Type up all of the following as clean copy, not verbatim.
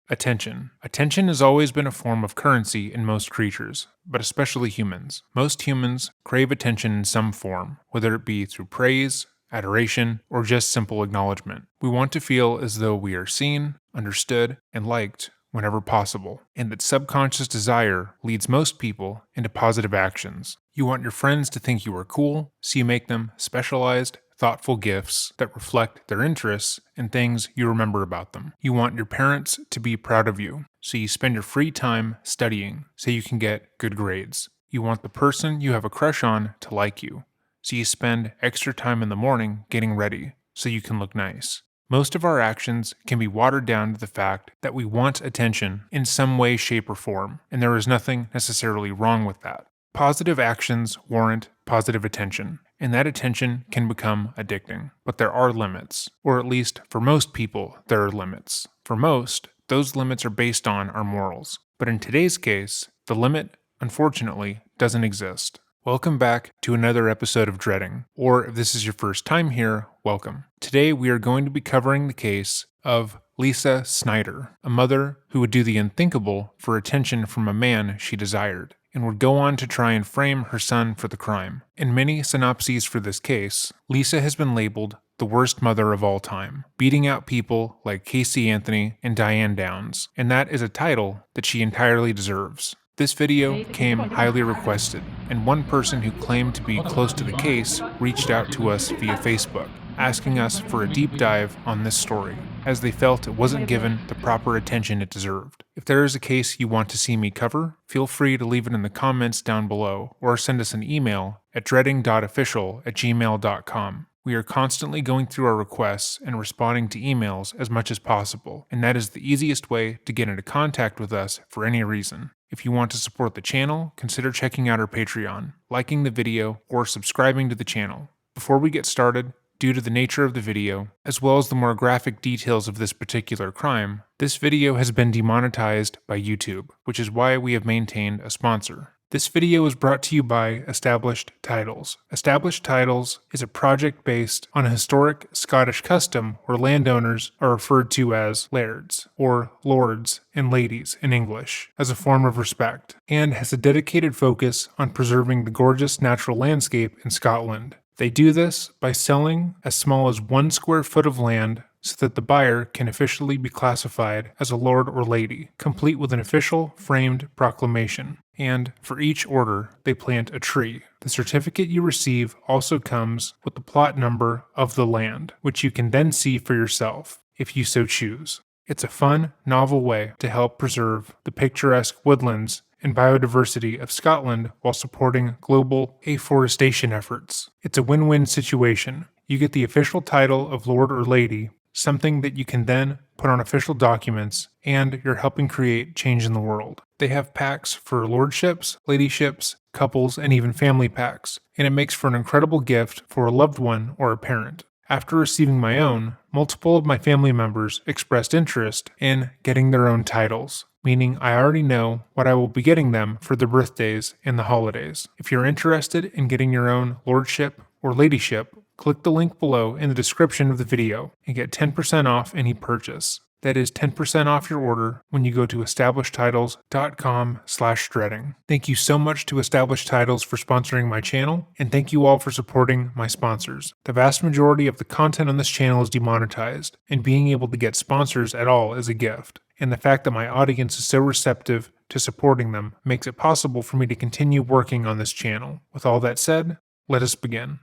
Attention. Attention has always been a form of currency in most creatures, but especially humans. Most humans crave attention in some form, whether it be through praise, adoration, or just simple acknowledgement. We want to feel as though we are seen, understood, and liked whenever possible, and that subconscious desire leads most people into positive actions. You want your friends to think you are cool, so you make them specialized, thoughtful gifts that reflect their interests and things you remember about them. You want your parents to be proud of you, so you spend your free time studying so you can get good grades. You want the person you have a crush on to like you, so you spend extra time in the morning getting ready so you can look nice. Most of our actions can be watered down to the fact that we want attention in some way, shape, or form, and there is nothing necessarily wrong with that. Positive actions warrant positive attention, and that attention can become addicting. But there are limits, or at least for most people, there are limits. For most, those limits are based on our morals. But in today's case, the limit, unfortunately, doesn't exist. Welcome back to another episode of Dreading, or if this is your first time here, welcome. Today we are going to be covering the case of Lisa Snyder, a mother who would do the unthinkable for attention from a man she desired, and would go on to try and frame her son for the crime. In many synopses for this case, Lisa has been labeled the worst mother of all time, beating out people like Casey Anthony and Diane Downs, and that is a title that she entirely deserves. This video came highly requested, and one person who claimed to be close to the case reached out to us via Facebook, asking us for a deep dive on this story, as they felt it wasn't given the proper attention it deserved. If there is a case you want to see me cover, feel free to leave it in the comments down below, or send us an email at dreading.official@gmail.com. We are constantly going through our requests and responding to emails as much as possible, and that is the easiest way to get into contact with us for any reason. If you want to support the channel, consider checking out our Patreon, liking the video, or subscribing to the channel. Before we get started, due to the nature of the video, as well as the more graphic details of this particular crime, this video has been demonetized by YouTube, which is why we have maintained a sponsor. This video is brought to you by Established Titles. Established Titles is a project based on a historic Scottish custom where landowners are referred to as lairds, or lords and ladies in English, as a form of respect, and has a dedicated focus on preserving the gorgeous natural landscape in Scotland. They do this by selling as small as 1 square foot of land so that the buyer can officially be classified as a lord or lady, complete with an official framed proclamation. And for each order, they plant a tree. The certificate you receive also comes with the plot number of the land, which you can then see for yourself, if you so choose. It's a fun, novel way to help preserve the picturesque woodlands and biodiversity of Scotland while supporting global afforestation efforts. It's a win-win situation. You get the official title of Lord or Lady, something that you can then put on official documents, and you're helping create change in the world. They have packs for lordships, ladyships, couples, and even family packs, and it makes for an incredible gift for a loved one or a parent. After receiving my own, multiple of my family members expressed interest in getting their own titles, meaning I already know what I will be getting them for their birthdays and the holidays. If you're interested in getting your own lordship or ladyship, click the link below in the description of the video and get 10% off any purchase. That is 10% off your order when you go to establishedtitles.com/dreading. Thank you so much to Established Titles for sponsoring my channel, and thank you all for supporting my sponsors. The vast majority of the content on this channel is demonetized, and being able to get sponsors at all is a gift. And the fact that my audience is so receptive to supporting them makes it possible for me to continue working on this channel. With all that said, let us begin.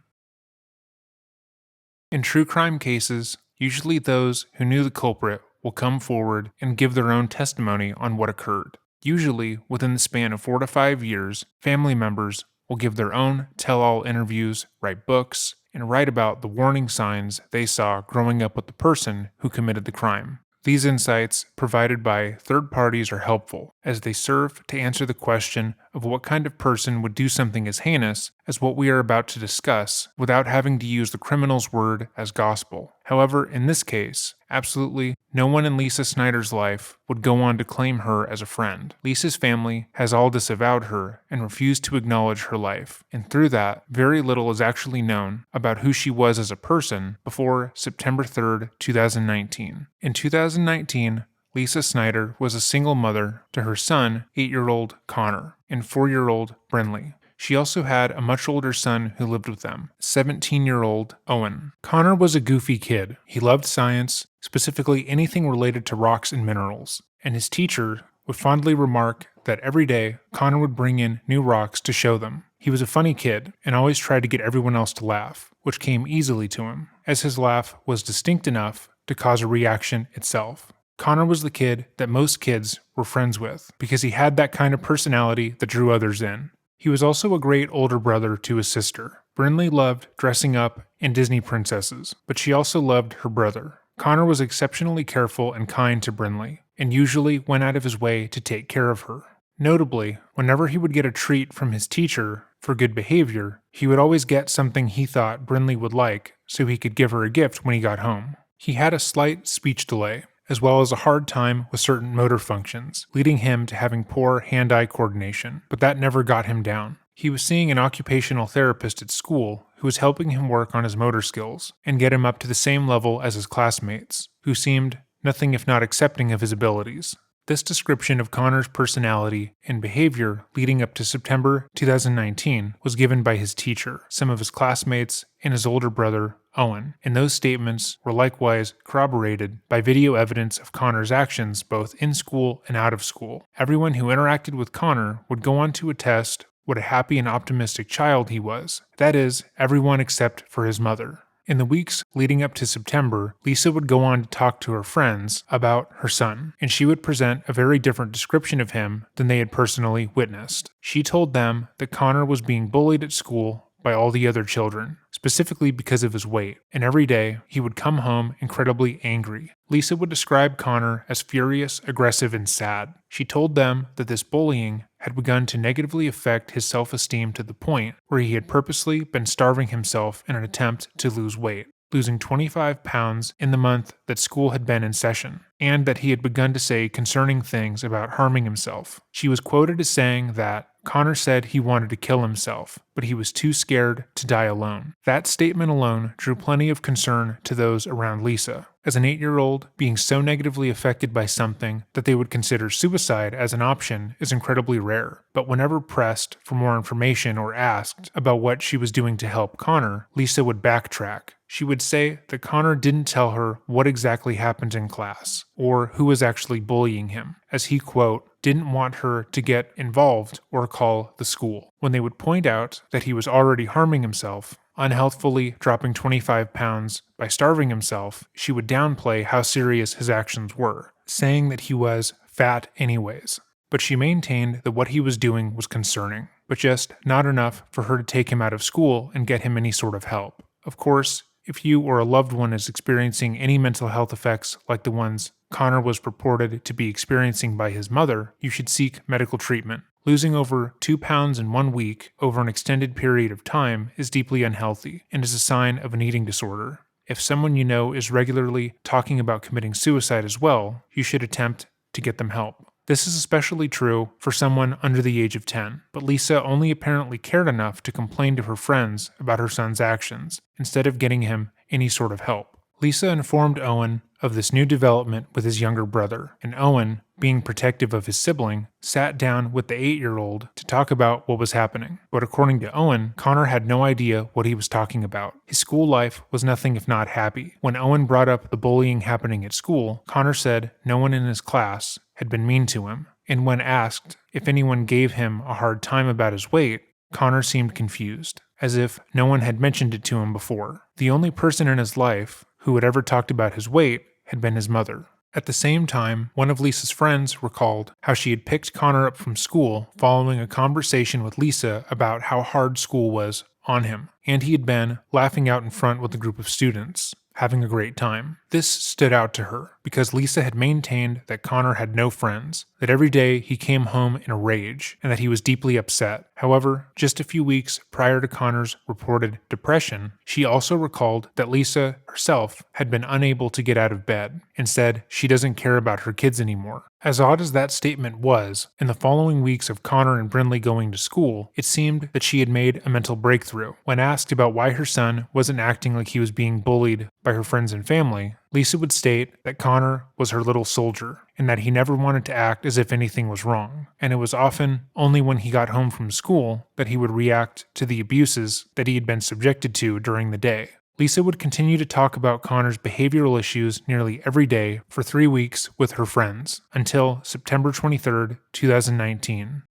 In true crime cases, usually those who knew the culprit will come forward and give their own testimony on what occurred. Usually, within the span of 4 to 5 years, family members will give their own tell-all interviews, write books, and write about the warning signs they saw growing up with the person who committed the crime. These insights provided by third parties are helpful, as they serve to answer the question of what kind of person would do something as heinous as what we are about to discuss without having to use the criminal's word as gospel. However, in this case, absolutely no one in Lisa Snyder's life would go on to claim her as a friend. Lisa's family has all disavowed her and refused to acknowledge her life, and through that, very little is actually known about who she was as a person before September 3rd, 2019. In 2019, Lisa Snyder was a single mother to her son, 8-year-old Connor, and 4-year-old Brinley. She also had a much older son who lived with them, 17-year-old Owen. Connor was a goofy kid. He loved science, specifically anything related to rocks and minerals, and his teacher would fondly remark that every day Connor would bring in new rocks to show them. He was a funny kid and always tried to get everyone else to laugh, which came easily to him, as his laugh was distinct enough to cause a reaction itself. Connor was the kid that most kids were friends with because he had that kind of personality that drew others in. He was also a great older brother to his sister. Brinley loved dressing up in Disney princesses, but she also loved her brother. Connor was exceptionally careful and kind to Brinley, and usually went out of his way to take care of her. Notably, whenever he would get a treat from his teacher for good behavior, he would always get something he thought Brinley would like so he could give her a gift when he got home. He had a slight speech delay, as well as a hard time with certain motor functions, leading him to having poor hand-eye coordination, but that never got him down. He was seeing an occupational therapist at school who was helping him work on his motor skills and get him up to the same level as his classmates, who seemed nothing if not accepting of his abilities. This description of Connor's personality and behavior leading up to September 2019 was given by his teacher, some of his classmates, and his older brother, Owen, and those statements were likewise corroborated by video evidence of Connor's actions both in school and out of school. Everyone who interacted with Connor would go on to attest what a happy and optimistic child he was. That is, everyone except for his mother. In the weeks leading up to September, Lisa would go on to talk to her friends about her son, and she would present a very different description of him than they had personally witnessed. She told them that Connor was being bullied at school by all the other children, specifically because of his weight, and every day he would come home incredibly angry. Lisa would describe Connor as furious, aggressive, and sad. She told them that this bullying had begun to negatively affect his self-esteem to the point where he had purposely been starving himself in an attempt to lose weight, losing 25 pounds in the month that school had been in session, and that he had begun to say concerning things about harming himself. She was quoted as saying that Connor said he wanted to kill himself, but he was too scared to die alone. That statement alone drew plenty of concern to those around Lisa. As an 8-year-old, being so negatively affected by something that they would consider suicide as an option is incredibly rare. But whenever pressed for more information or asked about what she was doing to help Connor, Lisa would backtrack. She would say that Connor didn't tell her what exactly happened in class, or who was actually bullying him, as he, quote, didn't want her to get involved or call the school. When they would point out that he was already harming himself, unhealthfully dropping 25 pounds by starving himself, she would downplay how serious his actions were, saying that he was fat anyways. But she maintained that what he was doing was concerning, but just not enough for her to take him out of school and get him any sort of help. Of course, if you or a loved one is experiencing any mental health effects like the ones Connor was purported to be experiencing by his mother, you should seek medical treatment. Losing over 2 pounds in 1 week over an extended period of time is deeply unhealthy and is a sign of an eating disorder. If someone you know is regularly talking about committing suicide as well, you should attempt to get them help. This is especially true for someone under the age of 10, but Lisa only apparently cared enough to complain to her friends about her son's actions, instead of getting him any sort of help. Lisa informed Owen of this new development with his younger brother, and Owen, being protective of his sibling, sat down with the 8-year-old to talk about what was happening. But according to Owen, Connor had no idea what he was talking about. His school life was nothing if not happy. When Owen brought up the bullying happening at school, Connor said no one in his class had been mean to him, and when asked if anyone gave him a hard time about his weight, Connor seemed confused, as if no one had mentioned it to him before. The only person in his life who had ever talked about his weight had been his mother. At the same time, one of Lisa's friends recalled how she had picked Connor up from school following a conversation with Lisa about how hard school was on him, and he had been laughing out in front with a group of students, having a great time. This stood out to her because Lisa had maintained that Connor had no friends, that every day he came home in a rage, and that he was deeply upset. However, just a few weeks prior to Connor's reported depression, she also recalled that Lisa herself had been unable to get out of bed and said she doesn't care about her kids anymore. As odd as that statement was, in the following weeks of Connor and Brinley going to school, it seemed that she had made a mental breakthrough. When asked about why her son wasn't acting like he was being bullied by her friends and family, Lisa would state that Connor was her little soldier and that he never wanted to act as if anything was wrong, and it was often only when he got home from school that he would react to the abuses that he had been subjected to during the day. Lisa would continue to talk about Connor's behavioral issues nearly every day for 3 weeks with her friends, until September 23, 2019.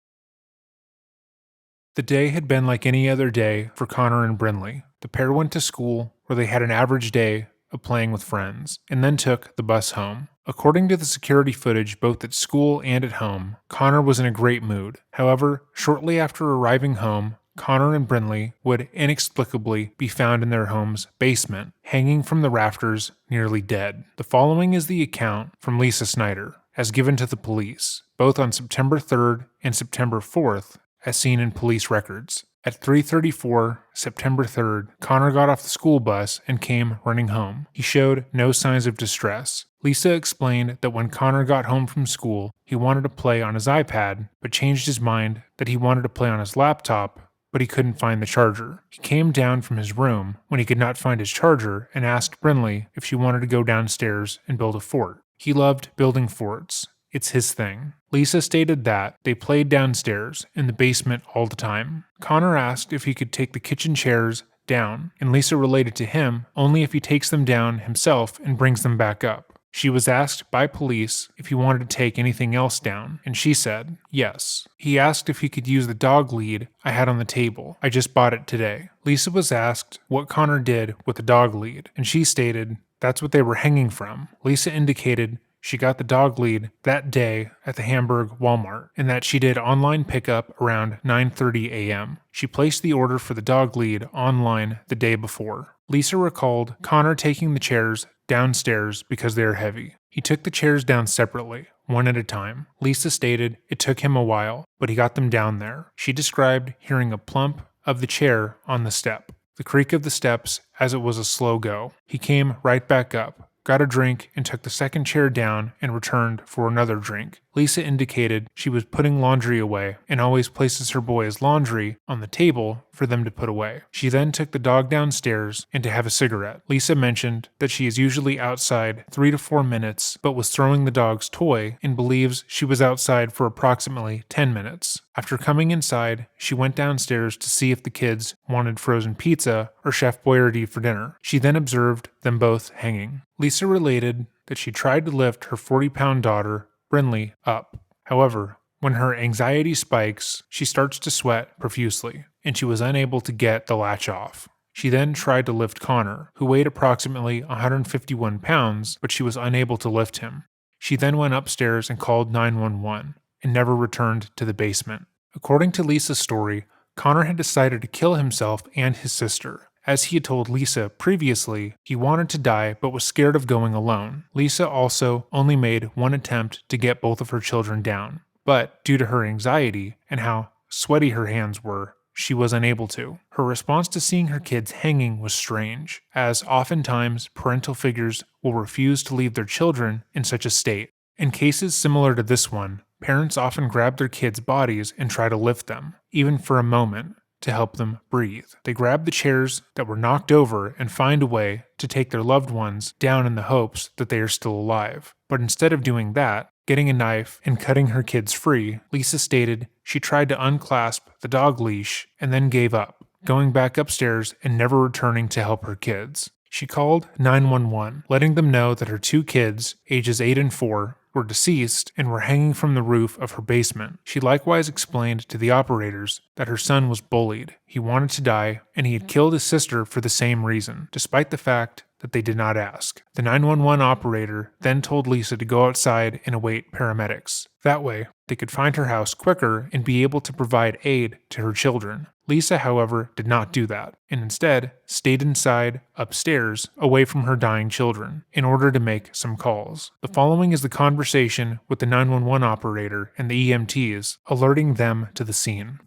The day had been like any other day for Connor and Brinley. The pair went to school, where they had an average day of playing with friends, and then took the bus home. According to the security footage both at school and at home, Connor was in a great mood. However, shortly after arriving home, Connor and Brinley would inexplicably be found in their home's basement, hanging from the rafters, nearly dead. The following is the account from Lisa Snyder, as given to the police, both on September 3rd and September 4th, as seen in police records. At 3:34, September 3rd, Connor got off the school bus and came running home. He showed no signs of distress. Lisa explained that when Connor got home from school, he wanted to play on his iPad, but changed his mind that he wanted to play on his laptop, but he couldn't find the charger. He came down from his room when he could not find his charger and asked Brinley if she wanted to go downstairs and build a fort. He loved building forts. It's his thing. Lisa stated that they played downstairs in the basement all the time. Connor asked if he could take the kitchen chairs down, and Lisa related to him only if he takes them down himself and brings them back up. She was asked by police if he wanted to take anything else down, and she said yes. He asked if he could use the dog lead I had on the table. I just bought it today. Lisa was asked what Connor did with the dog lead, and she stated that's what they were hanging from. Lisa indicated she got the dog lead that day at the Hamburg Walmart, and that she did online pickup around 9:30 a.m. She placed the order for the dog lead online the day before. Lisa recalled Connor taking the chairs downstairs because they are heavy. He took the chairs down separately, one at a time. Lisa stated it took him a while, but he got them down there. She described hearing a plump of the chair on the step, the creak of the steps as it was a slow go. He came right back up, got a drink, and took the second chair down and returned for another drink. Lisa indicated she was putting laundry away and always places her boys' laundry on the table for them to put away. She then took the dog downstairs and to have a cigarette. Lisa mentioned that she is usually outside 3 to 4 minutes, but was throwing the dog's toy and believes she was outside for approximately 10 minutes. After coming inside, she went downstairs to see if the kids wanted frozen pizza or Chef Boyardee for dinner. She then observed them both hanging. Lisa related that she tried to lift her 40-pound daughter, Brinley, up. However, when her anxiety spikes, she starts to sweat profusely, and she was unable to get the latch off. She then tried to lift Connor, who weighed approximately 151 pounds, but she was unable to lift him. She then went upstairs and called 911, and never returned to the basement. According to Lisa's story, Connor had decided to kill himself and his sister. As he had told Lisa previously, he wanted to die but was scared of going alone. Lisa also only made one attempt to get both of her children down, but due to her anxiety and how sweaty her hands were, she was unable to. Her response to seeing her kids hanging was strange, as oftentimes parental figures will refuse to leave their children in such a state. In cases similar to this one, parents often grab their kids' bodies and try to lift them, even for a moment, to help them breathe. They grab the chairs that were knocked over and find a way to take their loved ones down in the hopes that they are still alive. But instead of doing that, getting a knife and cutting her kids free, Lisa stated she tried to unclasp the dog leash and then gave up, going back upstairs and never returning to help her kids. She called 911, letting them know that her 2 kids, ages 8 and 4, were deceased and were hanging from the roof of her basement. She likewise explained to the operators that her son was bullied. He wanted to die, and he had killed his sister for the same reason, despite the fact that they did not ask. The 911 operator then told Lisa to go outside and await paramedics. That way, they could find her house quicker and be able to provide aid to her children. Lisa, however, did not do that, and instead stayed inside, upstairs, away from her dying children, in order to make some calls. The following is the conversation with the 911 operator and the EMTs, alerting them to the scene.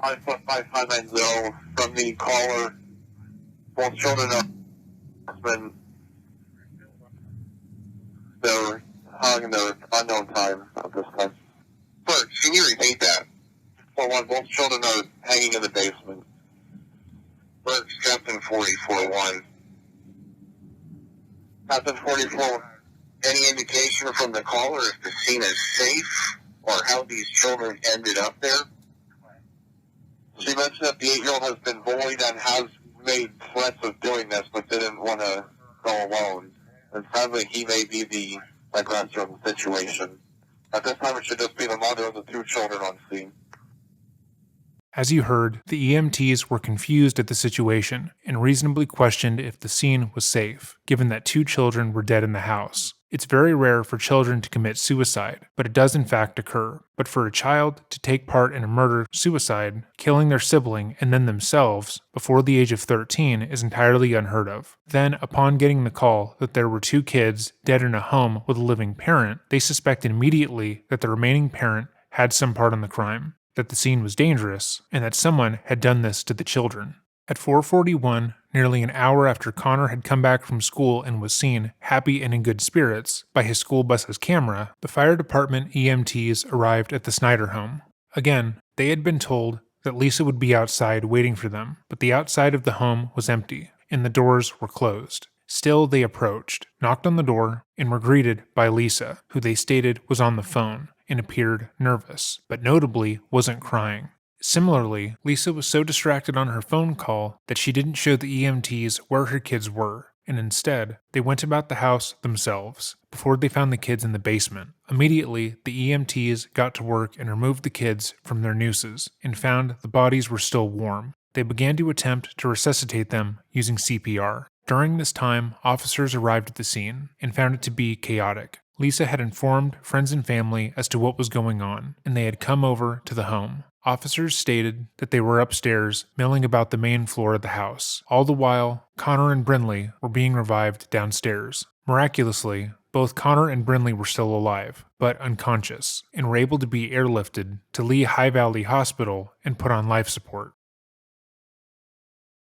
55590 from the caller. Both children have been hung in the unknown time at this time. But can you repeat that? One, both children are hanging in the basement. Burke's Captain 44-1. Captain 44, any indication from the caller if the scene is safe or how these children ended up there? She mentioned that the 8-year-old has been bullied and has made threats of doing this, but didn't want to go alone. And sadly, he may be the aggressor of the situation. At this time, it should just be the mother of the 2 children on scene. As you heard, the EMTs were confused at the situation and reasonably questioned if the scene was safe, given that 2 children were dead in the house. It's very rare for children to commit suicide, but it does in fact occur. But for a child to take part in a murder-suicide, killing their sibling and then themselves before the age of 13 is entirely unheard of. Then, upon getting the call that there were 2 kids dead in a home with a living parent, they suspected immediately that the remaining parent had some part in the crime, that the scene was dangerous, and that someone had done this to the children. At 4:41, nearly an hour after Connor had come back from school and was seen, happy and in good spirits, by his school bus's camera, the fire department EMTs arrived at the Snyder home. Again, they had been told that Lisa would be outside waiting for them, but the outside of the home was empty, and the doors were closed. Still, they approached, knocked on the door, and were greeted by Lisa, who they stated was on the phone and appeared nervous, but notably wasn't crying. Similarly, Lisa was so distracted on her phone call that she didn't show the EMTs where her kids were, and instead, they went about the house themselves before they found the kids in the basement. Immediately, the EMTs got to work and removed the kids from their nooses and found the bodies were still warm. They began to attempt to resuscitate them using CPR. During this time, officers arrived at the scene and found it to be chaotic. Lisa had informed friends and family as to what was going on, and they had come over to the home. Officers stated that they were upstairs milling about the main floor of the house. All the while, Connor and Brinley were being revived downstairs. Miraculously, both Connor and Brinley were still alive, but unconscious, and were able to be airlifted to Lehigh Valley Hospital and put on life support.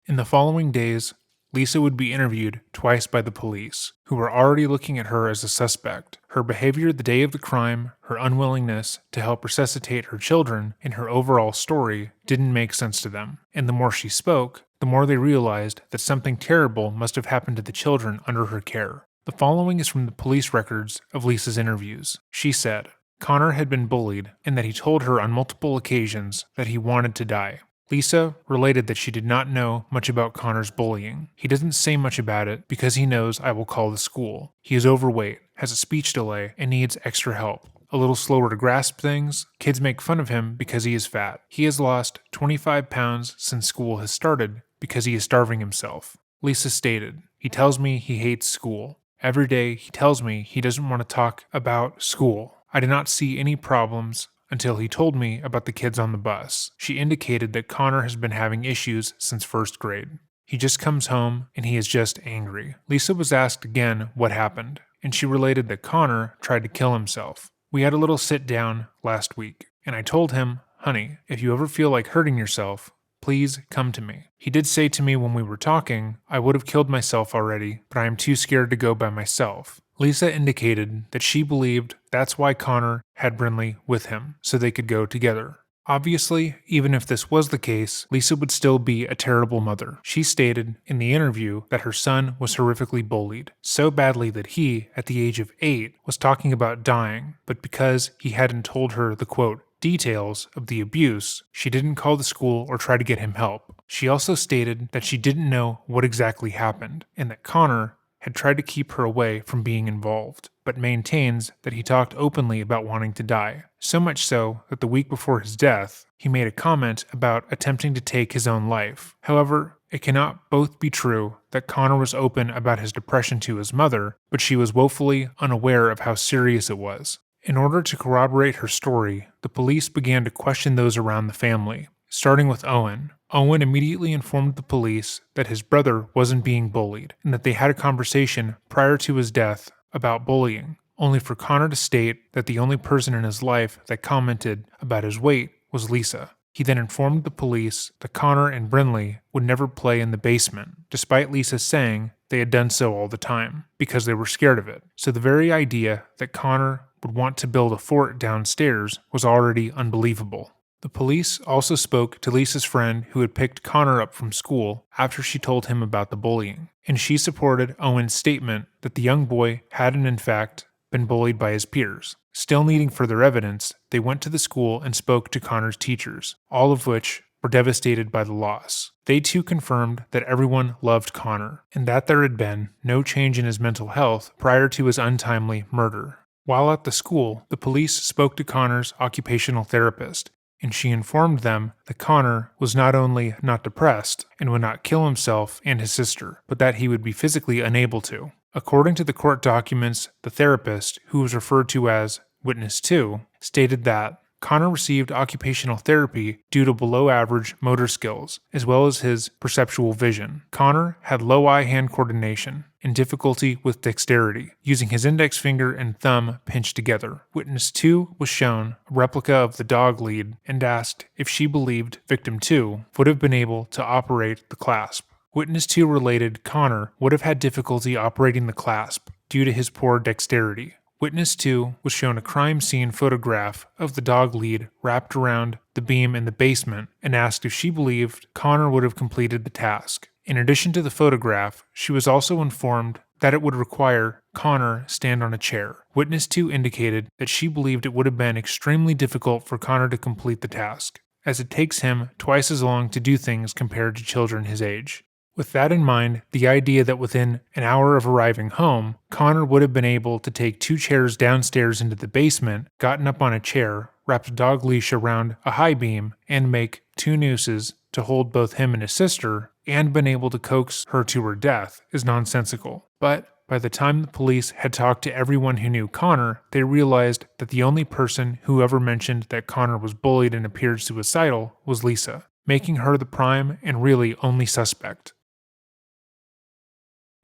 In the following days, Lisa would be interviewed twice by the police, who were already looking at her as a suspect. Her behavior the day of the crime, her unwillingness to help resuscitate her children, and her overall story didn't make sense to them. And the more she spoke, the more they realized that something terrible must have happened to the children under her care. The following is from the police records of Lisa's interviews. She said, Connor had been bullied, and that he told her on multiple occasions that he wanted to die. Lisa related that she did not know much about Connor's bullying. He doesn't say much about it because he knows I will call the school. He is overweight, has a speech delay, and needs extra help. A little slower to grasp things. Kids make fun of him because he is fat. He has lost 25 pounds since school has started because he is starving himself. Lisa stated, he tells me he hates school. Every day he tells me he doesn't want to talk about school. I did not see any problems until he told me about the kids on the bus. She indicated that Connor has been having issues since first grade. He just comes home and he is just angry. Lisa was asked again what happened, and she related that Connor tried to kill himself. We had a little sit down last week, and I told him, honey, if you ever feel like hurting yourself, please come to me. He did say to me when we were talking, I would have killed myself already, but I am too scared to go by myself. Lisa indicated that she believed that's why Connor had Brinley with him, so they could go together. Obviously, even if this was the case, Lisa would still be a terrible mother. She stated in the interview that her son was horrifically bullied, so badly that he, at the age of 8, was talking about dying, but because he hadn't told her the quote, details of the abuse, she didn't call the school or try to get him help. She also stated that she didn't know what exactly happened, and that Connor had tried to keep her away from being involved, but maintains that he talked openly about wanting to die. So much so that the week before his death, he made a comment about attempting to take his own life. However, it cannot both be true that Connor was open about his depression to his mother, but she was woefully unaware of how serious it was. In order to corroborate her story, the police began to question those around the family, starting with Owen. Owen immediately informed the police that his brother wasn't being bullied, and that they had a conversation prior to his death about bullying, only for Connor to state that the only person in his life that commented about his weight was Lisa. He then informed the police that Connor and Brinley would never play in the basement, despite Lisa saying they had done so all the time, because they were scared of it. So the very idea that Connor would want to build a fort downstairs was already unbelievable. The police also spoke to Lisa's friend who had picked Connor up from school after she told him about the bullying, and she supported Owen's statement that the young boy hadn't in fact been bullied by his peers. Still needing further evidence, they went to the school and spoke to Connor's teachers, all of which were devastated by the loss. They too confirmed that everyone loved Connor, and that there had been no change in his mental health prior to his untimely murder. While at the school, the police spoke to Connor's occupational therapist, and she informed them that Connor was not only not depressed and would not kill himself and his sister, but that he would be physically unable to. According to the court documents, the therapist, who was referred to as Witness 2, stated that Connor received occupational therapy due to below-average motor skills, as well as his perceptual vision. Connor had low eye-hand coordination and difficulty with dexterity, using his index finger and thumb pinched together. Witness 2 was shown a replica of the dog lead and asked if she believed victim 2 would have been able to operate the clasp. Witness 2 related Connor would have had difficulty operating the clasp due to his poor dexterity. Witness 2 was shown a crime scene photograph of the dog lead wrapped around the beam in the basement and asked if she believed Connor would have completed the task. In addition to the photograph, she was also informed that it would require Connor stand on a chair. Witness 2 indicated that she believed it would have been extremely difficult for Connor to complete the task, as it takes him twice as long to do things compared to children his age. With that in mind, the idea that within an hour of arriving home, Connor would have been able to take 2 chairs downstairs into the basement, gotten up on a chair, wrapped a dog leash around a high beam, and make 2 nooses to hold both him and his sister, and been able to coax her to her death is nonsensical. But by the time the police had talked to everyone who knew Connor, they realized that the only person who ever mentioned that Connor was bullied and appeared suicidal was Lisa, making her the prime and really only suspect.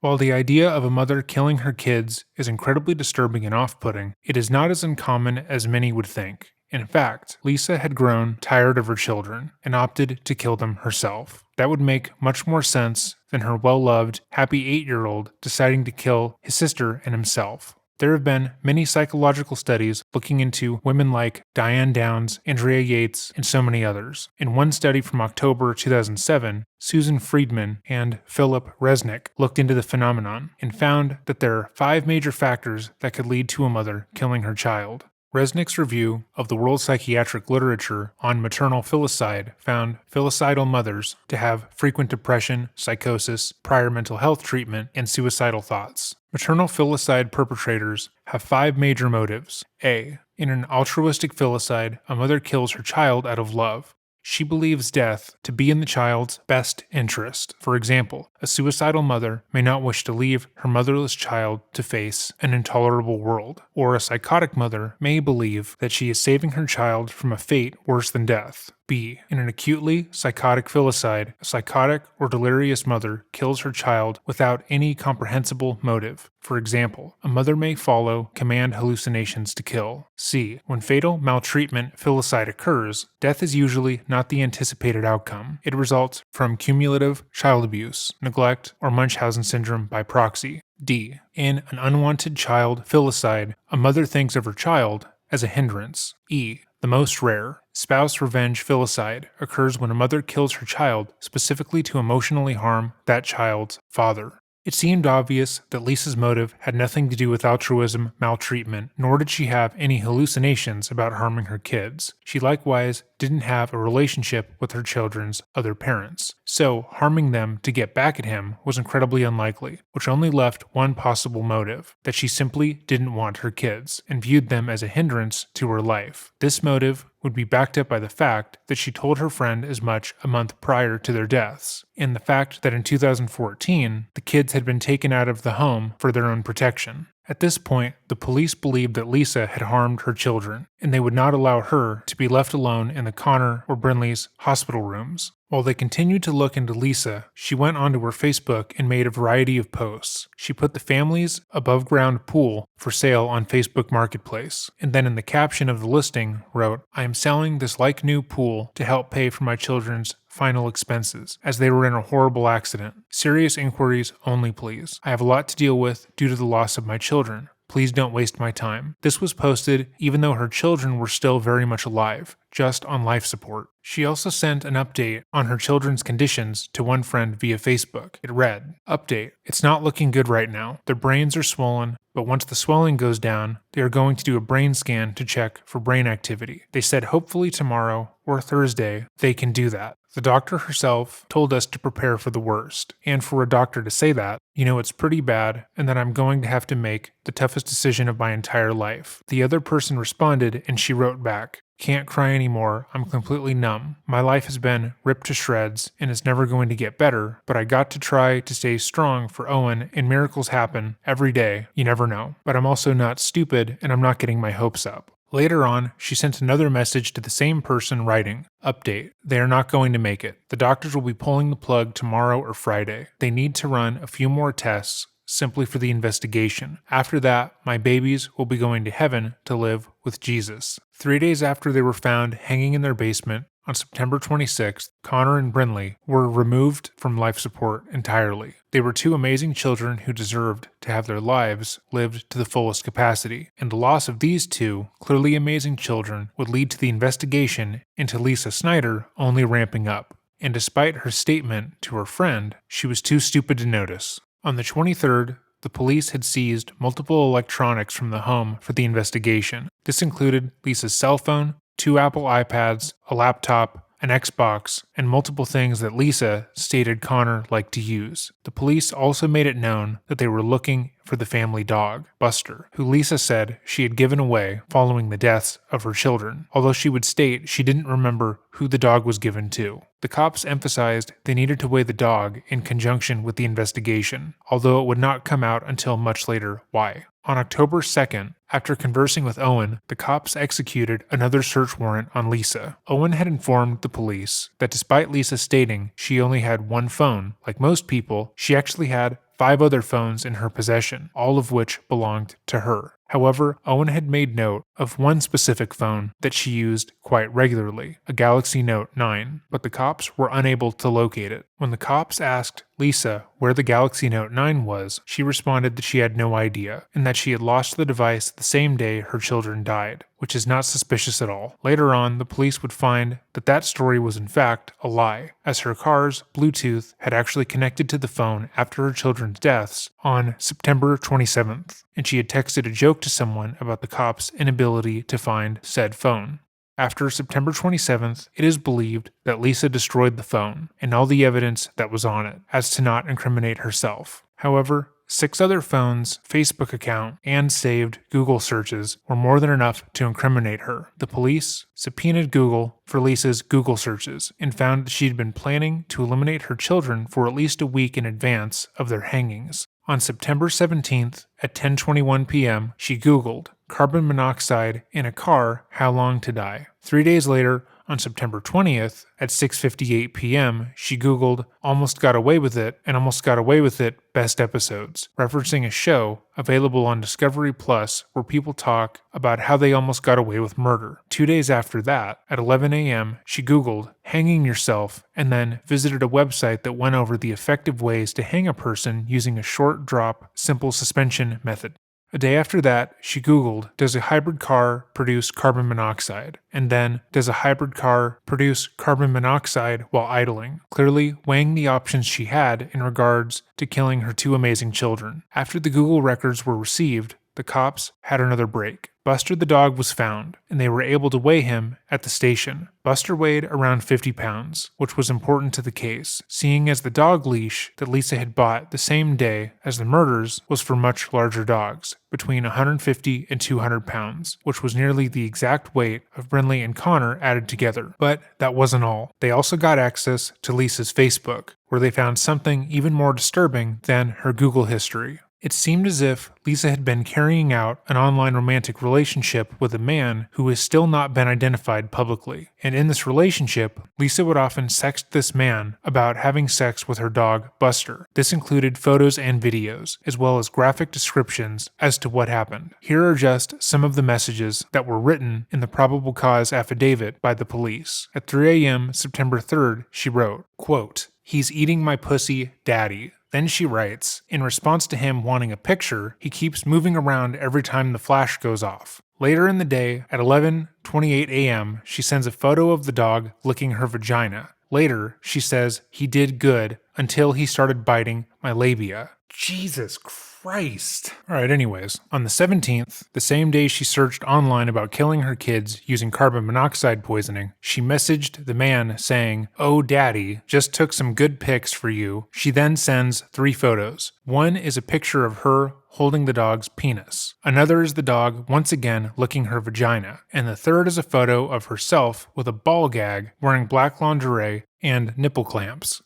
While the idea of a mother killing her kids is incredibly disturbing and off-putting, it is not as uncommon as many would think. In fact, Lisa had grown tired of her children and opted to kill them herself. That would make much more sense than her well-loved, happy 8-year-old deciding to kill his sister and himself. There have been many psychological studies looking into women like Diane Downs, Andrea Yates, and so many others. In one study from October 2007, Susan Friedman and Philip Resnick looked into the phenomenon and found that there are 5 major factors that could lead to a mother killing her child. Resnick's review of the world psychiatric literature on maternal filicide found filicidal mothers to have frequent depression, psychosis, prior mental health treatment, and suicidal thoughts. Maternal filicide perpetrators have 5 major motives. A. In an altruistic filicide, a mother kills her child out of love. She believes death to be in the child's best interest. For example, a suicidal mother may not wish to leave her motherless child to face an intolerable world, or a psychotic mother may believe that she is saving her child from a fate worse than death. B. In an acutely psychotic filicide, a psychotic or delirious mother kills her child without any comprehensible motive. For example, a mother may follow command hallucinations to kill. C. When fatal maltreatment filicide occurs, death is usually not the anticipated outcome. It results from cumulative child abuse, neglect, or Munchausen syndrome by proxy. D. In an unwanted child filicide, a mother thinks of her child as a hindrance. E. The most rare, spouse revenge filicide occurs when a mother kills her child specifically to emotionally harm that child's father. It seemed obvious that Lisa's motive had nothing to do with altruism, maltreatment, nor did she have any hallucinations about harming her kids. She likewise didn't have a relationship with her children's other parents, so harming them to get back at him was incredibly unlikely, which only left one possible motive, that she simply didn't want her kids, and viewed them as a hindrance to her life. This motive would be backed up by the fact that she told her friend as much a month prior to their deaths, and the fact that in 2014, the kids had been taken out of the home for their own protection. At this point, the police believed that Lisa had harmed her children, and they would not allow her to be left alone in the Connor or Brinley's hospital rooms. While they continued to look into Lisa, she went onto her Facebook and made a variety of posts. She put the family's above-ground pool for sale on Facebook Marketplace, and then in the caption of the listing wrote, "I am selling this like-new pool to help pay for my children's final expenses, as they were in a horrible accident. Serious inquiries only, please. I have a lot to deal with due to the loss of my children. please don't waste my time. This was posted even though her children were still very much alive, just on life support. She also sent an update on her children's conditions to one friend via Facebook. It read, "Update. It's not looking good right now. Their brains are swollen, but once the swelling goes down, they are going to do a brain scan to check for brain activity. They said hopefully tomorrow or Thursday they can do that." The doctor herself told us to prepare for the worst. And for a doctor to say that, it's pretty bad and that I'm going to have to make the toughest decision of my entire life. The other person responded and she wrote back, "Can't cry anymore. I'm completely numb. My life has been ripped to shreds and it's never going to get better, but I got to try to stay strong for Owen, and miracles happen every day. You never know. But I'm also not stupid and I'm not getting my hopes up." Later on, she sent another message to the same person writing, "Update. They are not going to make it. The doctors will be pulling the plug tomorrow or Friday. They need to run a few more tests simply for the investigation. After that, my babies will be going to heaven to live with Jesus." 3 days after they were found hanging in their basement, on September 26th, Connor and Brinley were removed from life support entirely. They were two amazing children who deserved to have their lives lived to the fullest capacity, and the loss of these two clearly amazing children would lead to the investigation into Lisa Snyder only ramping up. And despite her statement to her friend, she was too stupid to notice. On the 23rd, the police had seized multiple electronics from the home for the investigation. This included Lisa's cell phone, 2 Apple iPads, a laptop, an Xbox, and multiple things that Lisa stated Connor liked to use. The police also made it known that they were looking for the family dog, Buster, who Lisa said she had given away following the deaths of her children, although she would state she didn't remember who the dog was given to. The cops emphasized they needed to weigh the dog in conjunction with the investigation, although it would not come out until much later why. On October 2nd, after conversing with Owen, the cops executed another search warrant on Lisa. Owen had informed the police that despite Lisa stating she only had one phone, like most people, she actually had 5 other phones in her possession, all of which belonged to her. However, Owen had made note of one specific phone that she used quite regularly, a Galaxy Note 9, but the cops were unable to locate it. When the cops asked Lisa where the Galaxy Note 9 was, she responded that she had no idea, and that she had lost the device the same day her children died, which is not suspicious at all. Later on, the police would find that that story was in fact a lie, as her car's Bluetooth had actually connected to the phone after her children's deaths on September 27th, and she had texted a joke to someone about the cops' inability to find said phone. After September 27th, it is believed that Lisa destroyed the phone and all the evidence that was on it, as to not incriminate herself. However, 6 other phones, Facebook account, and saved Google searches were more than enough to incriminate her. The police subpoenaed Google for Lisa's Google searches and found that she'd been planning to eliminate her children for at least a week in advance of their hangings. On September 17th at 10:21 p.m., she Googled carbon monoxide in a car, how long to die. 3 days later, on September 20th at 6:58 p.m., she Googled almost got away with it and almost got away with it best episodes, referencing a show available on Discovery Plus where people talk about how they almost got away with murder. 2 days after that, at 11 a.m., she Googled hanging yourself and then visited a website that went over the effective ways to hang a person using a short drop, simple suspension method. A day after that, she Googled, does a hybrid car produce carbon monoxide? And then, does a hybrid car produce carbon monoxide while idling? Clearly weighing the options she had in regards to killing her 2 amazing children. After the Google records were received, the cops had another break. Buster the dog was found, and they were able to weigh him at the station. Buster weighed around 50 pounds, which was important to the case, seeing as the dog leash that Lisa had bought the same day as the murders was for much larger dogs, between 150 and 200 pounds, which was nearly the exact weight of Brinley and Connor added together. But that wasn't all. They also got access to Lisa's Facebook, where they found something even more disturbing than her Google history. It seemed as if Lisa had been carrying out an online romantic relationship with a man who has still not been identified publicly. And in this relationship, Lisa would often sext this man about having sex with her dog, Buster. This included photos and videos, as well as graphic descriptions as to what happened. Here are just some of the messages that were written in the probable cause affidavit by the police. At 3 a.m. September 3rd, she wrote, quote, "He's eating my pussy, daddy." Then she writes, in response to him wanting a picture, he keeps moving around every time the flash goes off. Later in the day, at 11:28 a.m., she sends a photo of the dog licking her vagina. Later, she says he did good until he started biting my labia. Jesus Christ. Alright, anyways, on the 17th, the same day she searched online about killing her kids using carbon monoxide poisoning, she messaged the man saying, "Oh daddy, just took some good pics for you." She then sends 3 photos. One is a picture of her holding the dog's penis. Another is the dog once again licking her vagina. And the third is a photo of herself with a ball gag, wearing black lingerie and nipple clamps.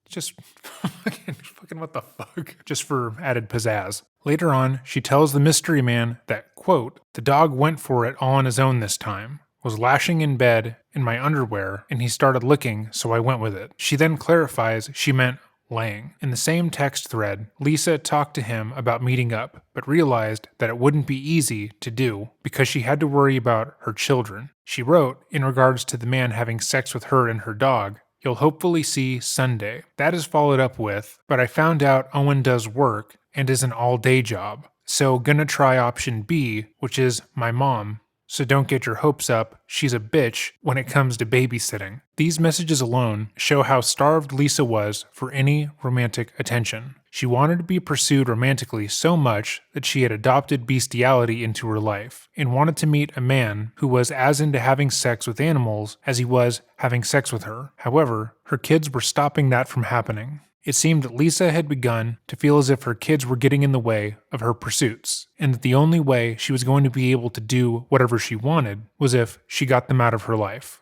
Just fucking what the fuck? Just for added pizzazz. Later on, she tells the mystery man that, quote, "The dog went for it all on his own this time, was lashing in bed in my underwear, and he started licking, so I went with it." She then clarifies she meant laying. In the same text thread, Lisa talked to him about meeting up, but realized that it wouldn't be easy to do because she had to worry about her children. She wrote, in regards to the man having sex with her and her dog, "You'll hopefully see Sunday." That is followed up with, "But I found out Owen does work and is an all-day job, so gonna try option B, which is my mom. So don't get your hopes up, she's a bitch when it comes to babysitting." These messages alone show how starved Lisa was for any romantic attention. She wanted to be pursued romantically so much that she had adopted bestiality into her life, and wanted to meet a man who was as into having sex with animals as he was having sex with her. However, her kids were stopping that from happening. It seemed that Lisa had begun to feel as if her kids were getting in the way of her pursuits, and that the only way she was going to be able to do whatever she wanted was if she got them out of her life.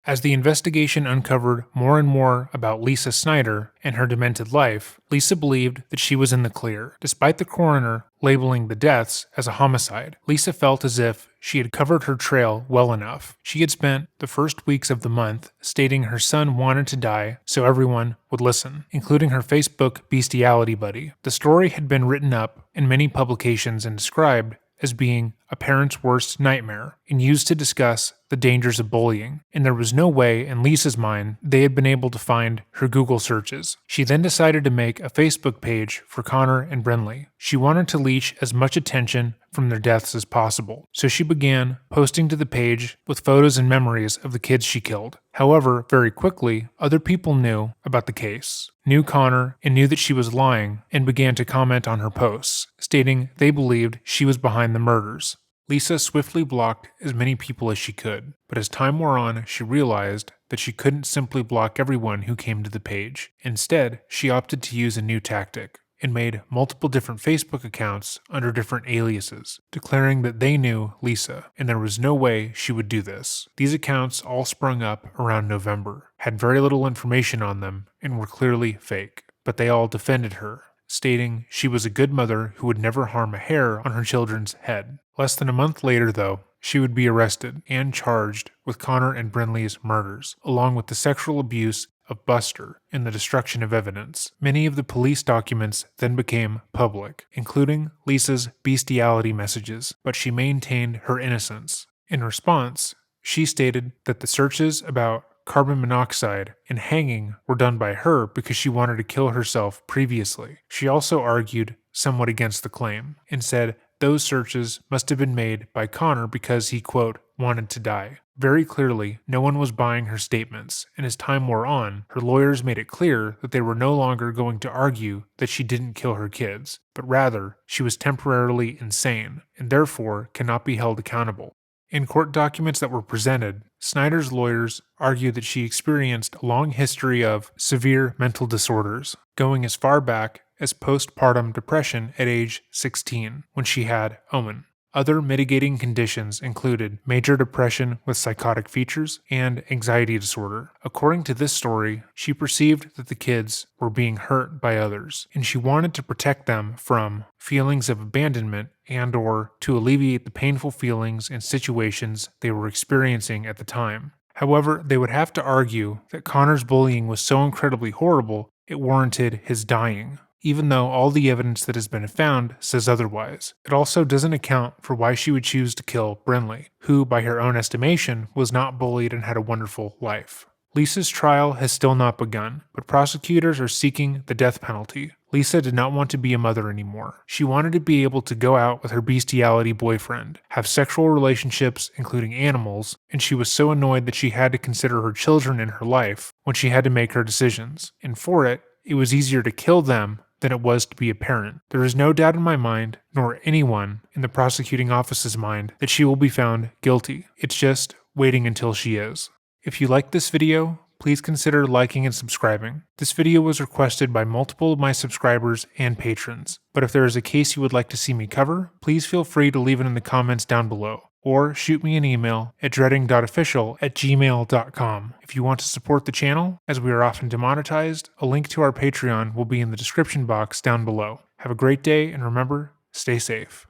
As the investigation uncovered more and more about Lisa Snyder and her demented life, Lisa believed that she was in the clear. Despite the coroner labeling the deaths as a homicide, Lisa felt as if she had covered her trail well enough. She had spent the first weeks of the month stating her son wanted to die so everyone would listen, including her Facebook bestiality buddy. The story had been written up in many publications and described as being a parent's worst nightmare and used to discuss the dangers of bullying, and there was no way in Lisa's mind they had been able to find her Google searches. She then decided to make a Facebook page for Connor and Brinley. She wanted to leash as much attention from their deaths as possible, so she began posting to the page with photos and memories of the kids she killed. However, very quickly, other people knew about the case, knew Connor, and knew that she was lying, and began to comment on her posts, stating they believed she was behind the murders. Lisa swiftly blocked as many people as she could, but as time wore on, she realized that she couldn't simply block everyone who came to the page. Instead, she opted to use a new tactic and made multiple different Facebook accounts under different aliases, declaring that they knew Lisa, and there was no way she would do this. These accounts all sprung up around November, had very little information on them, and were clearly fake, but they all defended her, stating she was a good mother who would never harm a hair on her children's head. Less than a month later, though, she would be arrested and charged with Connor and Brinley's murders, along with the sexual abuse of Buster and the destruction of evidence. Many of the police documents then became public, including Lisa's bestiality messages, but she maintained her innocence. In response, she stated that the searches about carbon monoxide and hanging were done by her because she wanted to kill herself previously. She also argued somewhat against the claim and said those searches must have been made by Connor because he, quote, wanted to die. Very clearly, no one was buying her statements, and as time wore on, her lawyers made it clear that they were no longer going to argue that she didn't kill her kids, but rather she was temporarily insane, and therefore cannot be held accountable. In court documents that were presented, Snyder's lawyers argued that she experienced a long history of severe mental disorders, going as far back as postpartum depression at age 16, when she had Owen. Other mitigating conditions included major depression with psychotic features and anxiety disorder. According to this story, she perceived that the kids were being hurt by others, and she wanted to protect them from feelings of abandonment and/or to alleviate the painful feelings and situations they were experiencing at the time. However, they would have to argue that Connor's bullying was so incredibly horrible it warranted his dying, even though all the evidence that has been found says otherwise. It also doesn't account for why she would choose to kill Brinley, who, by her own estimation, was not bullied and had a wonderful life. Lisa's trial has still not begun, but prosecutors are seeking the death penalty. Lisa did not want to be a mother anymore. She wanted to be able to go out with her bestiality boyfriend, have sexual relationships, including animals, and she was so annoyed that she had to consider her children in her life when she had to make her decisions. And for it, it was easier to kill them than it was to be a parent. There is no doubt in my mind, nor anyone in the prosecuting office's mind, that she will be found guilty. It's just waiting until she is. If you liked this video, please consider liking and subscribing. This video was requested by multiple of my subscribers and patrons, but if there is a case you would like to see me cover, please feel free to leave it in the comments down below, or shoot me an email at dreading.official@gmail.com. If you want to support the channel, as we are often demonetized, a link to our Patreon will be in the description box down below. Have a great day, and remember, stay safe.